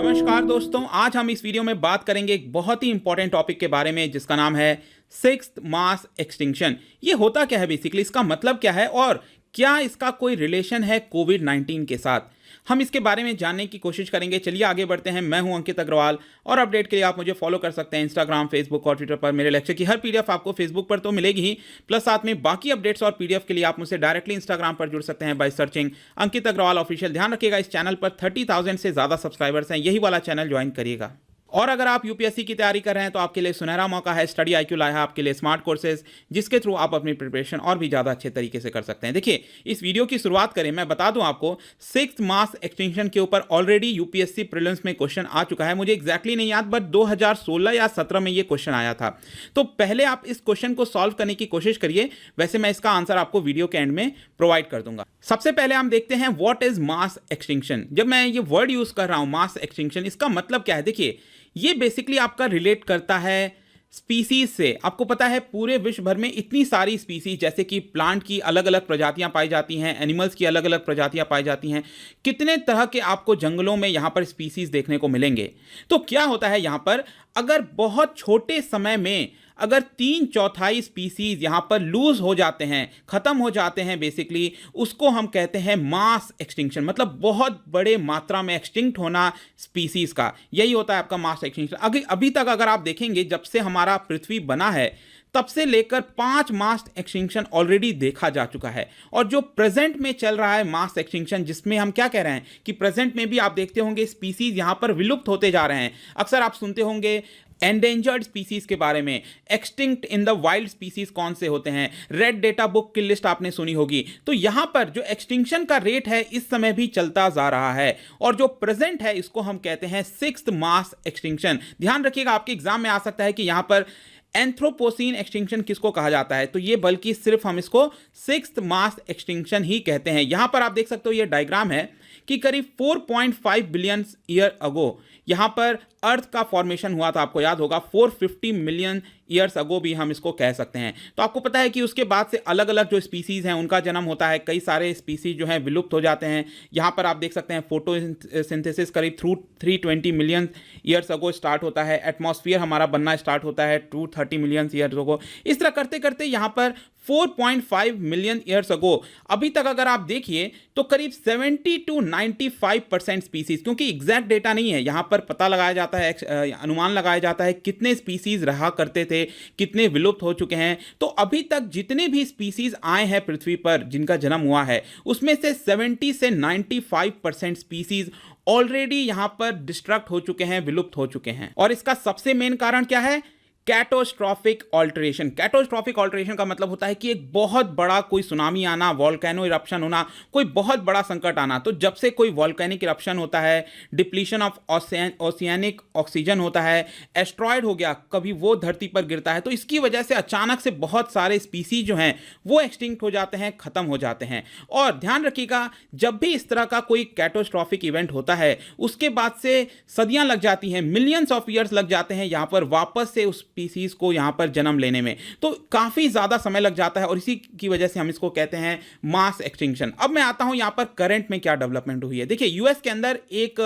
नमस्कार दोस्तों, आज हम इस वीडियो में बात करेंगे एक बहुत ही इंपॉर्टेंट टॉपिक के बारे में जिसका नाम है सिक्स्थ मास एक्सटिंक्शन। ये होता क्या है बेसिकली, इसका मतलब क्या है और क्या इसका कोई रिलेशन है कोविड-19 के साथ, हम इसके बारे में जानने की कोशिश करेंगे। चलिए आगे बढ़ते हैं। मैं हूं अंकित अग्रवाल और अपडेट के लिए आप मुझे फॉलो कर सकते हैं इंस्टाग्राम, फेसबुक और ट्विटर पर। मेरे लेक्चर की हर पीडीएफ आपको फेसबुक पर तो मिलेगी ही, प्लस साथ में बाकी अपडेट्स और पीडीएफ के लिए आप मुझसे डायरेक्टली इंस्टाग्राम पर जुड़ सकते हैं by searching Ankit Agarwal official. ध्यान रखिएगा, इस चैनल पर 30,000 से ज़्यादा सब्सक्राइबर्स हैं, यही वाला चैनल ज्वाइन करिएगा। और अगर आप यूपीएससी की तैयारी कर रहे हैं तो आपके लिए सुनहरा मौका है। स्टडी आईक्यू लाया है आपके लिए स्मार्ट कोर्सेज, जिसके थ्रू आप अपनी प्रिपरेशन और भी ज़्यादा अच्छे तरीके से कर सकते हैं। देखिए, इस वीडियो की शुरुआत करें, मैं बता दूं आपको, सिक्स्थ मास एक्सटिंक्शन के ऊपर ऑलरेडी यूपीएससी प्रीलिम्स में क्वेश्चन आ चुका है। मुझे एग्जैक्टली नहीं याद, बट 2016 या 17 में ये क्वेश्चन आया था। तो पहले आप इस क्वेश्चन को सॉल्व करने की कोशिश करिए। वैसे मैं इसका आंसर आपको वीडियो के एंड में प्रोवाइड कर दूंगा। सबसे पहले हम देखते हैं व्हाट इज मास एक्सटिंक्शन। जब मैं ये वर्ड यूज कर रहा हूं मास एक्सटिंक्शन, इसका मतलब क्या है? देखिए, ये बेसिकली आपका रिलेट करता है स्पीसीज से। आपको पता है पूरे विश्व भर में इतनी सारी स्पीसीज, जैसे कि प्लांट की अलग अलग प्रजातियां पाई जाती हैं, एनिमल्स की अलग अलग प्रजातियां पाई जाती हैं, कितने तरह के आपको जंगलों में यहां पर स्पीसीज देखने को मिलेंगे। तो क्या होता है यहां पर, अगर बहुत छोटे समय में अगर 3/4 स्पीसीज यहां पर लूज हो जाते हैं, खत्म हो जाते हैं, बेसिकली उसको हम कहते हैं मास एक्सटिंक्शन। मतलब बहुत बड़े मात्रा में एक्सटिंक्ट होना स्पीसीज का, यही होता है आपका मास एक्सटिंक्शन। अभी तक अगर आप देखेंगे, जब से हमारा पृथ्वी बना है तब से लेकर 5 मास एक्सटिंक्शन ऑलरेडी देखा जा चुका है। और जो प्रेजेंट में चल रहा है मास एक्सटिंक्शन, जिसमें हम क्या कह रहे हैं कि प्रेजेंट में भी आप देखते होंगे स्पीसीज यहां पर विलुप्त होते जा रहे हैं। अक्सर आप सुनते होंगे एंडेंजर्ड स्पीसीज के बारे में, extinct in the wild species कौन से होते हैं, रेड डेटा बुक की लिस्ट आपने सुनी होगी। तो यहां पर जो एक्सटिंक्शन का रेट है इस समय भी चलता जा रहा है, और जो प्रेजेंट है इसको हम कहते हैं सिक्स्थ मास एक्सटिंक्शन। ध्यान रखिएगा, आपके एग्जाम में आ सकता है कि यहां पर एंथ्रोपोसीन एक्सटिंक्शन किसको कहा जाता है, तो ये बल्कि सिर्फ हम इसको सिक्स्थ मास एक्सटिंक्शन ही कहते हैं। यहां पर आप देख सकते हो, ये डायग्राम है कि करीब 4.5 बिलियन ईयर अगो यहां पर अर्थ का फॉर्मेशन हुआ था। आपको याद होगा 450 मिलियन ईयर्स अगो भी हम इसको कह सकते हैं। तो आपको पता है कि उसके बाद से अलग अलग जो स्पीसीज हैं उनका जन्म होता है, कई सारे स्पीसीज जो हैं विलुप्त हो जाते हैं। यहां पर आप देख सकते हैं फोटोसिंथेसिस करीब 320 मिलियन ईयर्स अगो स्टार्ट होता है। एटमॉस्फेयर हमारा बनना स्टार्ट होता है 230 मिलियन ईयर्स अगो। इस तरह करते करते यहां पर 4.5 मिलियन ईयर्स अगो अभी तक अगर आप देखिए तो करीब 70 to 95% स्पीसीज, क्योंकि एग्जैक्ट डेटा नहीं है, यहां पर पता लगाया जाता है, अनुमान लगाया जाता है कितने स्पीसीज रहा करते थे, कितने विलुप्त हो चुके हैं। तो अभी तक जितने भी स्पीसीज आए हैं पृथ्वी पर जिनका जन्म हुआ है, उसमें से 70 से 95% स्पीसीज ऑलरेडी यहां पर डिस्ट्रक्ट हो चुके हैं, विलुप्त हो चुके हैं। और इसका सबसे मेन कारण क्या है? कैटोस्ट्रॉफिक ऑल्टरेशन। कैटोस्ट्रॉफिक ऑल्टरेशन का मतलब होता है कि एक बहुत बड़ा कोई सुनामी आना, वॉल्केनो इरप्शन होना, कोई बहुत बड़ा संकट आना। तो जब से कोई वॉल्केनिक इरप्शन होता है, डिप्लीशन ऑफ ओशियानिक ऑक्सीजन होता है, एस्ट्रॉयड हो गया, कभी वो धरती पर गिरता है, तो इसकी वजह से अचानक से बहुत सारे स्पीसीज जो हैं वो एक्सटिंक्ट हो जाते हैं, खत्म हो जाते हैं। और ध्यान रखिएगा, जब भी इस तरह का कोई कैटोस्ट्रॉफिक इवेंट होता है उसके बाद से सदियां लग जाती हैं, मिलियंस ऑफ ईयर्स लग जाते हैं यहां पर वापस से उस स्पीसीज को यहां पर जन्म लेने में। तो काफी ज्यादा समय लग जाता है और इसी की वजह से हम इसको कहते हैं मास एक्सटिंक्शन। अब मैं आता हूं यहां पर करंट में क्या डेवलपमेंट हुई है। देखिए, यूएस के अंदर एक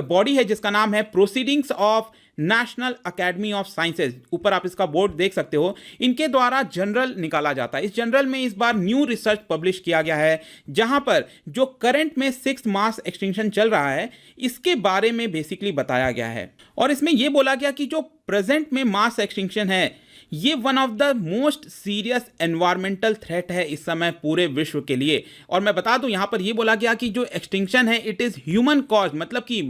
बॉडी है जिसका नाम है proceedings of national academy of sciences. ऊपर आप इसका बोर्ड देख सकते हो। इनके द्वारा जनरल निकाला जाता है। इस जनरल में इस बार न्यू रिसर्च पब्लिश किया गया है, जहां पर जो करंट में सिक्स्थ मास एक्सटिंक्शन चल रहा है इसके बारे में बेसिकली बताया गया है। और इसमें यह बोला गया कि जो प्रेजेंट में मास एक्सटिंक्शन है ये one of the most serious environmental threat है इस समय पूरे विश्व के लिए। और मैं बता दूं, यहां पर यह बोला गया कि जो एक्सटिंक्शन है इट इज ह्यूमन कॉज, मतलब कि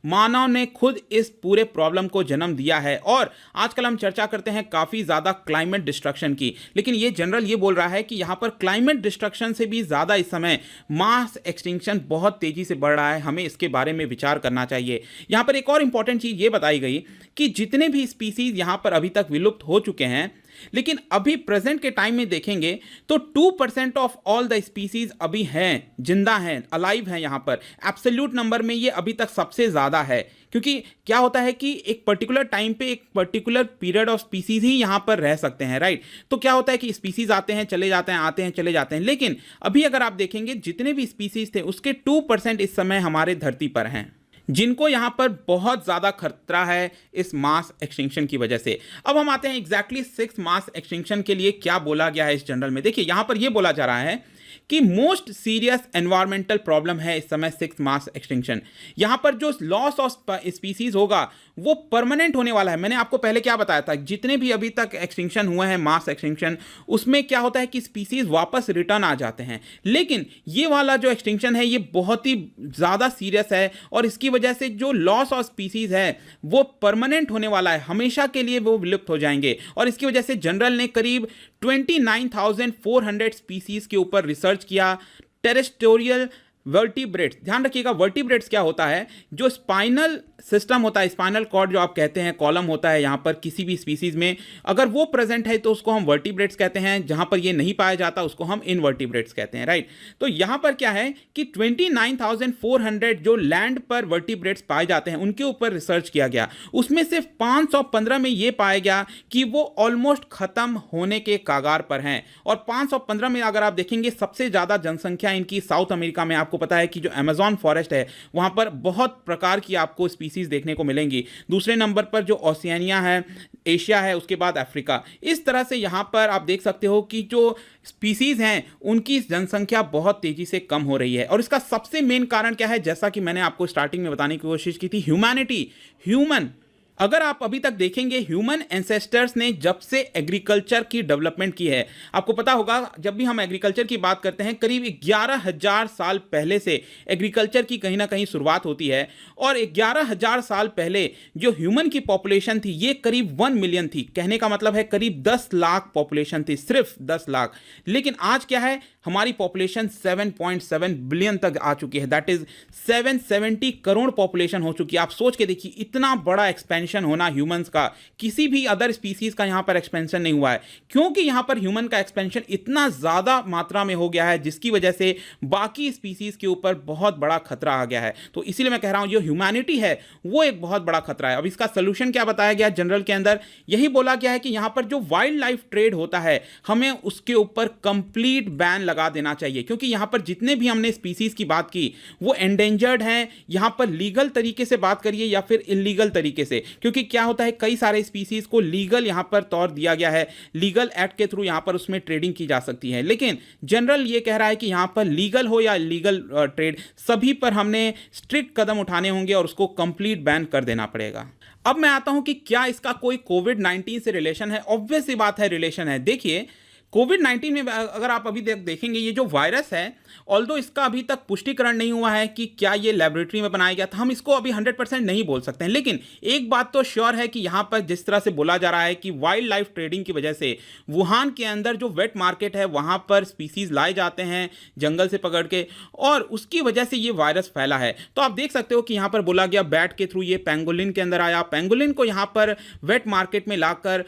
मानव ने खुद इस पूरे प्रॉब्लम को जन्म दिया है। और आजकल हम चर्चा करते हैं काफी ज्यादा क्लाइमेट डिस्ट्रक्शन की, लेकिन ये जनरल ये बोल रहा है कि यहां पर क्लाइमेट डिस्ट्रक्शन से भी ज्यादा इस समय मास एक्सटिंक्शन बहुत तेजी से बढ़ रहा है। हमें इसके बारे में विचार करना चाहिए। यहां पर एक और इंपॉर्टेंट चीज ये बताई गई कि जितने भी स्पीसीज यहां पर अभी तक विलुप्त हो चुके हैं, लेकिन अभी प्रेजेंट के टाइम में देखेंगे तो 2% ऑफ ऑल द स्पीसीज अभी हैं, जिंदा हैं, अलाइव हैं। यहां पर एब्सोल्यूट नंबर में ये अभी तक सबसे ज्यादा है, क्योंकि क्या होता है कि एक पर्टिकुलर टाइम पे एक पर्टिकुलर पीरियड ऑफ स्पीसीज ही यहां पर रह सकते हैं, राइट। तो क्या होता है कि स्पीसीज आते हैं चले जाते हैं, आते हैं चले जाते हैं, लेकिन अभी अगर आप देखेंगे जितने भी स्पीसीज थे उसके 2% इस समय हमारे धरती पर हैं। जिनको यहां पर बहुत ज्यादा खतरा है इस मास एक्सटिंक्शन की वजह से। अब हम आते हैं एग्जैक्टली सिक्स मास एक्सटिंक्शन के लिए क्या बोला गया है इस जनरल में। देखिए यहां पर यह बोला जा रहा है कि मोस्ट सीरियस एनवायरमेंटल प्रॉब्लम है इस समय सिक्स मास एक्सटिंक्शन। यहां पर जो लॉस ऑफ स्पीसीज होगा वो परमानेंट होने वाला है। मैंने आपको पहले क्या बताया था, जितने भी अभी तक एक्सटिंक्शन हुए हैं मास एक्सटिंक्शन, उसमें क्या होता है कि स्पीसीज वापस रिटर्न आ जाते हैं, लेकिन ये वाला जो एक्सटिंक्शन है ये बहुत ही ज़्यादा सीरियस है और इसकी वजह से जो लॉस ऑफ स्पीसीज है वो परमानेंट होने वाला है, हमेशा के लिए वो विलुप्त हो जाएंगे। और इसकी वजह से जनरल ने करीब 29,400 स्पीसीज के ऊपर रिसर्च किया। टेरेस्टोरियल वर्टिब्रेट्स, ध्यान रखिएगा वर्टिब्रेट्स क्या होता है, जो स्पाइनल सिस्टम होता है, स्पाइनल कॉर्ड जो आप कहते हैं, कॉलम होता है यहां पर किसी भी स्पीसीज में, अगर वो प्रेजेंट है तो उसको हम वर्टिब्रेट्स कहते हैं, जहां पर ये नहीं पाया जाता उसको हम इनवर्टिब्रेट्स कहते हैं, राइट। तो यहां पर क्या है कि 29,400 जो लैंड पर वर्टिब्रेट्स पाए जाते हैं उनके ऊपर रिसर्च किया गया। उसमें सिर्फ 515 में यह पाया गया कि वो ऑलमोस्ट खत्म होने के कागार पर हैं। और 515 में अगर आप देखेंगे सबसे ज्यादा जनसंख्या इनकी साउथ अमेरिका में, आपको पता है कि जो अमेज़न फॉरेस्ट है वहां पर बहुत प्रकार की आपको स्पीसीज देखने को मिलेंगी। दूसरे नंबर पर जो ओशियानिया है, एशिया है, उसके बाद अफ्रीका। इस तरह से यहां पर आप देख सकते हो कि जो स्पीसीज हैं उनकी जनसंख्या बहुत तेजी से कम हो रही है। और इसका सबसे मेन कारण क्या है, जैसा कि मैंने आपको स्टार्टिंग में बताने की कोशिश की थी, ह्यूमैनिटी, ह्यूमन। अगर आप अभी तक देखेंगे ह्यूमन एंसेस्टर्स ने जब से एग्रीकल्चर की डेवलपमेंट की है, आपको पता होगा जब भी हम एग्रीकल्चर की बात करते हैं करीब 11,000 साल पहले से एग्रीकल्चर की कहीं ना कहीं शुरुआत होती है। और 11,000 साल पहले जो ह्यूमन की पॉपुलेशन थी ये करीब 1 मिलियन थी, कहने का मतलब है करीब 10 लाख पॉपुलेशन थी, सिर्फ 10 लाख। लेकिन आज क्या है, हमारी पॉपुलेशन 7.7 बिलियन तक आ चुकी है, दैट इज 770 करोड़ पॉपुलेशन हो चुकी है। आप सोच के देखिए इतना बड़ा एक्सपेंशन होना ह्यूमंस का, किसी भी अदर स्पीसीज का यहां पर एक्सपेंशन नहीं हुआ है, क्योंकि यहां पर ह्यूमन का एक्सपेंशन इतना ज्यादा मात्रा में हो गया है जिसकी वजह से बाकी स्पीसीज के ऊपर बहुत बड़ा खतरा आ गया है। तो इसीलिए मैं कह रहा हूं जो ह्यूमैनिटी है वो एक बहुत बड़ा खतरा है। अब इसका सोल्यूशन क्या बताया गया जनरल के अंदर, यही बोला गया है कि यहां पर जो वाइल्ड लाइफ ट्रेड होता है हमें उसके ऊपर कंप्लीट बैन लगा देना चाहिए, क्योंकि यहां पर जितने भी हमने स्पीसीज की बात की वो एंडेंजर्ड हैं। यहां पर लीगल तरीके से बात करिए या फिर इलीगल तरीके से, क्योंकि क्या होता है कई सारे स्पीसीज को लीगल यहां पर तौर दिया गया है, लीगल एक्ट के थ्रू यहां पर उसमें ट्रेडिंग की जा सकती है। लेकिन जनरल ये कह रहा है कि यहां पर लीगल हो या इलीगल ट्रेड, सभी पर हमने स्ट्रिक्ट कदम उठाने होंगे और उसको कंप्लीट बैन कर देना पड़ेगा। अब मैं आता हूं कि क्या इसका कोई कोविड-19 से रिलेशन है। ऑब्वियस सी बात है, रिलेशन है। देखिए कोविड-19 में अगर आप अभी देखेंगे ये जो वायरस है, ऑल्दो इसका अभी तक पुष्टिकरण नहीं हुआ है कि क्या ये लेबोरेटरी में बनाया गया था, हम इसको अभी 100% नहीं बोल सकते हैं। लेकिन एक बात तो श्योर है कि यहाँ पर जिस तरह से बोला जा रहा है कि वाइल्ड लाइफ ट्रेडिंग की वजह से वुहान के अंदर जो वेट मार्केट है वहाँ पर स्पीसीज लाए जाते हैं जंगल से पकड़ के, और उसकी वजह से ये वायरस फैला है। तो आप देख सकते हो कि यहाँ पर बोला गया बैट के थ्रू ये पेंगोलिन के अंदर आया, पेंगोलिन को यहाँ पर वेट मार्केट में लाकर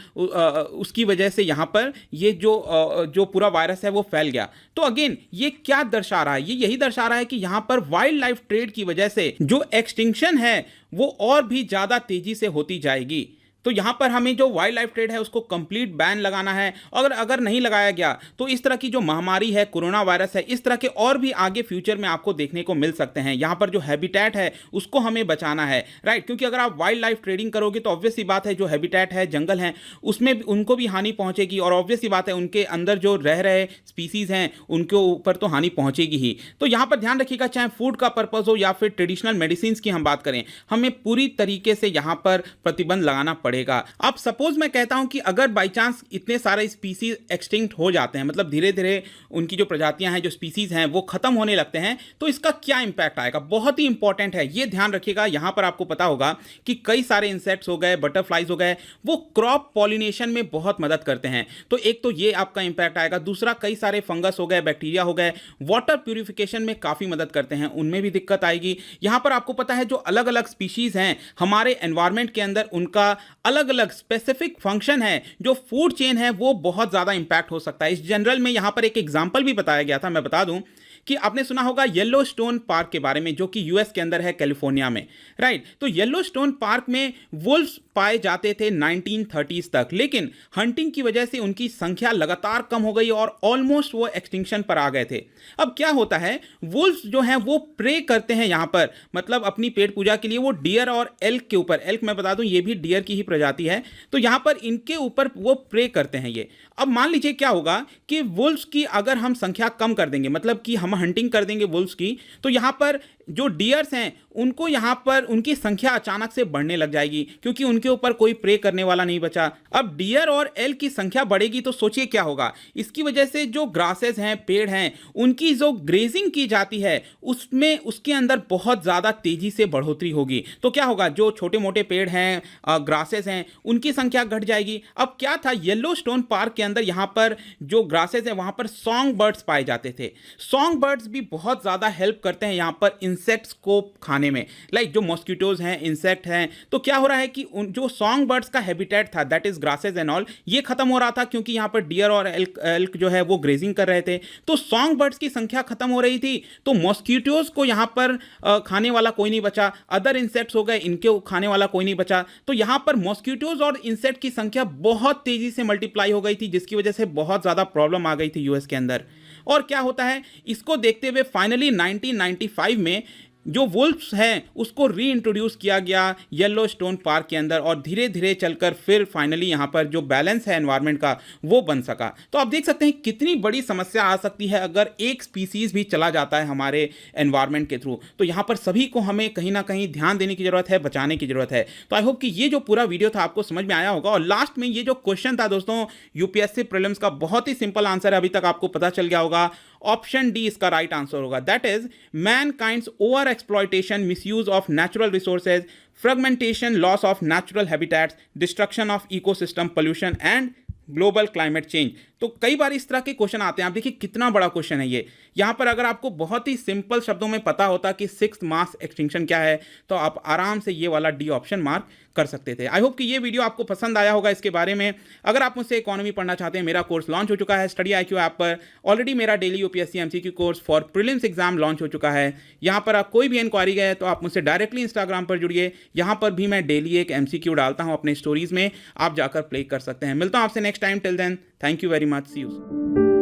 उसकी वजह से यहाँ पर ये जो पूरा वायरस है वो फैल गया। तो अगेन ये क्या दर्शा रहा है, ये यही दर्शा रहा है कि यहां पर वाइल्ड लाइफ ट्रेड की वजह से जो एक्सटिंक्शन है वो और भी ज्यादा तेजी से होती जाएगी। तो यहां पर हमें जो वाइल्ड लाइफ ट्रेड है उसको कंप्लीट बैन लगाना है। अगर नहीं लगाया गया तो इस तरह की जो महामारी है, कोरोना वायरस है, इस तरह के और भी आगे फ्यूचर में आपको देखने को मिल सकते हैं। यहां पर जो हैबिटेट है उसको हमें बचाना है, राइट, क्योंकि अगर आप वाइल्ड लाइफ ट्रेडिंग करोगे तो ऑब्वियस सी बात है जो हैबिटेट है, जंगल है, उसमें उनको भी हानि पहुंचेगी, और ऑब्वियस सी बात है उनके अंदर जो रह रहे स्पीसीज हैं उनके ऊपर तो हानि पहुंचेगी ही। तो यहां पर ध्यान रखिएगा, चाहे फूड का पर्पज हो या फिर ट्रेडिशनल मेडिसिन की हम बात करें, हमें पूरी तरीके से यहां पर प्रतिबंध लगाना पड़ेगा। अब सपोज मैं कहता हूं कि अगर बाई चांस इतने सारे स्पीसीज एक्सटिंक्ट हो जाते हैं, मतलब धीरे धीरे उनकी जो प्रजातियां हैं, जो स्पीसीज हैं वो खत्म होने लगते हैं, तो इसका क्या इंपैक्ट आएगा, बहुत ही इंपॉर्टेंट है, ये ध्यान रखिएगा। यहां पर आपको पता होगा कि कई सारे इंसेक्ट्स हो गए, बटरफ्लाइज हो गए, वो क्रॉप पॉलिनेशन में बहुत मदद करते हैं। तो एक तो ये आपका इंपैक्ट आएगा, दूसरा कई सारे फंगस हो गए, बैक्टीरिया हो गए, वाटर प्यूरिफिकेशन में काफी मदद करते हैं, उनमें भी दिक्कत आएगी। यहां पर आपको पता है जो अलग अलग स्पीशीज हैं हमारे एनवायरमेंट के अंदर, उनका अलग अलग स्पेसिफिक फंक्शन है, जो फूड चेन है वो बहुत ज्यादा इंपैक्ट हो सकता है। इस जनरल में यहां पर एक एग्जांपल भी बताया गया था, मैं बता दूं कि आपने सुना होगा येलोस्टोन पार्क के बारे में, जो कि यूएस के अंदर है, कैलिफोर्निया में, राइट। तो येलोस्टोन पार्क में वुल्व्स पाए जाते थे 1930s तक, लेकिन हंटिंग की वजह से उनकी संख्या लगातार कम हो गई और ऑलमोस्ट वो एक्सटिंक्शन पर आ गए थे। अब क्या होता है, वुल्व्स जो हैं वो प्रे करते हैं यहां पर, मतलब अपनी पेट पूजा के लिए वो डियर और एल्क के ऊपर, एल्क मैं बता दूं ये भी डियर की ही प्रजाति है, तो यहां पर इनके ऊपर वो प्रे करते हैं ये। अब मान लीजिए क्या होगा कि वुल्व्स की अगर हम संख्या कम कर देंगे, मतलब कि हम हंटिंग कर देंगे वुल्व्स की, तो यहां पर जो डियर्स हैं उनको यहां पर उनकी संख्या अचानक से बढ़ने लग जाएगी, क्योंकि उनके ऊपर कोई प्रे करने वाला नहीं बचा। अब डियर और एल्क की संख्या बढ़ेगी तो सोचिए क्या होगा, इसकी वजह से जो ग्रासेस हैं, पेड़ हैं, उनकी जो ग्रेजिंग की जाती है उसमें उसके अंदर बहुत ज़्यादा तेजी से बढ़ोतरी होगी। तो क्या होगा, जो छोटे मोटे पेड़ हैं, ग्रासेस हैं, उनकी संख्या घट जाएगी। अब क्या था, येलोस्टोन पार्क के अंदर यहाँ पर जो ग्रासेस है वहाँ पर सॉन्ग बर्ड्स पाए जाते थे। सॉन्ग बर्ड्स भी बहुत ज़्यादा हेल्प करते हैं यहाँ पर इंसेक्ट्स को खाने में, लाइक जो मॉस्किटोज हैं, इंसेक्ट हैं। तो क्या हो रहा है कि जो सॉन्ग बर्ड्स का हैबिटेट था, that is grasses and all, ये खत्म हो रहा था, क्योंकि यहाँ पर डियर और एल्क जो है वो ग्रेजिंग कर रहे थे। तो सॉन्ग बर्ड्स की संख्या खत्म हो रही थी, तो मॉस्किटोज को यहाँ पर खाने वाला कोई नहीं बचा, अदर इंसेक्ट्स हो गए, इनके खाने वाला कोई नहीं बचा। तो यहाँ पर मॉस्किटोज और इंसेक्ट की संख्या बहुत तेजी से मल्टीप्लाई हो गई थी, जिसकी वजह से बहुत ज़्यादा प्रॉब्लम आ गई थी यूएस के अंदर। और क्या होता है, इसको देखते हुए फाइनली 1995 में जो वुल्व्स हैं उसको री इंट्रोड्यूस किया गया येलोस्टोन पार्क के अंदर, और धीरे धीरे चलकर फिर फाइनली यहाँ पर जो बैलेंस है एनवायरनमेंट का वो बन सका। तो आप देख सकते हैं कितनी बड़ी समस्या आ सकती है अगर एक स्पीसीज भी चला जाता है हमारे एनवायरनमेंट के थ्रू। तो यहाँ पर सभी को हमें कहीं ना कहीं ध्यान देने की जरूरत है, बचाने की जरूरत है। तो आई होप कि ये जो पूरा वीडियो था आपको समझ में आया होगा। और लास्ट में ये जो क्वेश्चन था दोस्तों यूपीएससी प्रीलिम्स का, बहुत ही सिंपल आंसर है, अभी तक आपको पता चल गया होगा। ऑप्शन डी इसका राइट आंसर होगा, that is mankind's over exploitation, misuse of natural resources, fragmentation, loss of natural habitats, destruction of ecosystem, pollution and global climate change. तो कई बार इस तरह के क्वेश्चन आते हैं। आप देखिए कितना बड़ा क्वेश्चन है ये। यहाँ पर अगर आपको बहुत ही सिंपल शब्दों में पता होता कि सिक्स्थ मास एक्सटिंक्शन क्या है, तो आप आराम से ये वाला डी ऑप्शन मार्क कर सकते थे। आई होप कि ये वीडियो आपको पसंद आया होगा इसके बारे में। अगर आप मुझसे इकोनॉमी पढ़ना चाहते हैं, मेरा कोर्स लॉन्च हो चुका है स्टडी IQ ऐप पर। ऑलरेडी मेरा daily UPSC MCQ course for prelims exam launch हो चुका है। यहाँ पर आप कोई भी इंक्वायरी गए तो आप मुझसे डायरेक्टली इंस्टाग्राम पर जुड़िए, यहाँ पर भी मैं डेली एक MCQ डालता हूँ अपने स्टोरीज में, आप जाकर प्ले कर सकते हैं। मिलता हूँ आपसे next time, till then thank you very much, see you.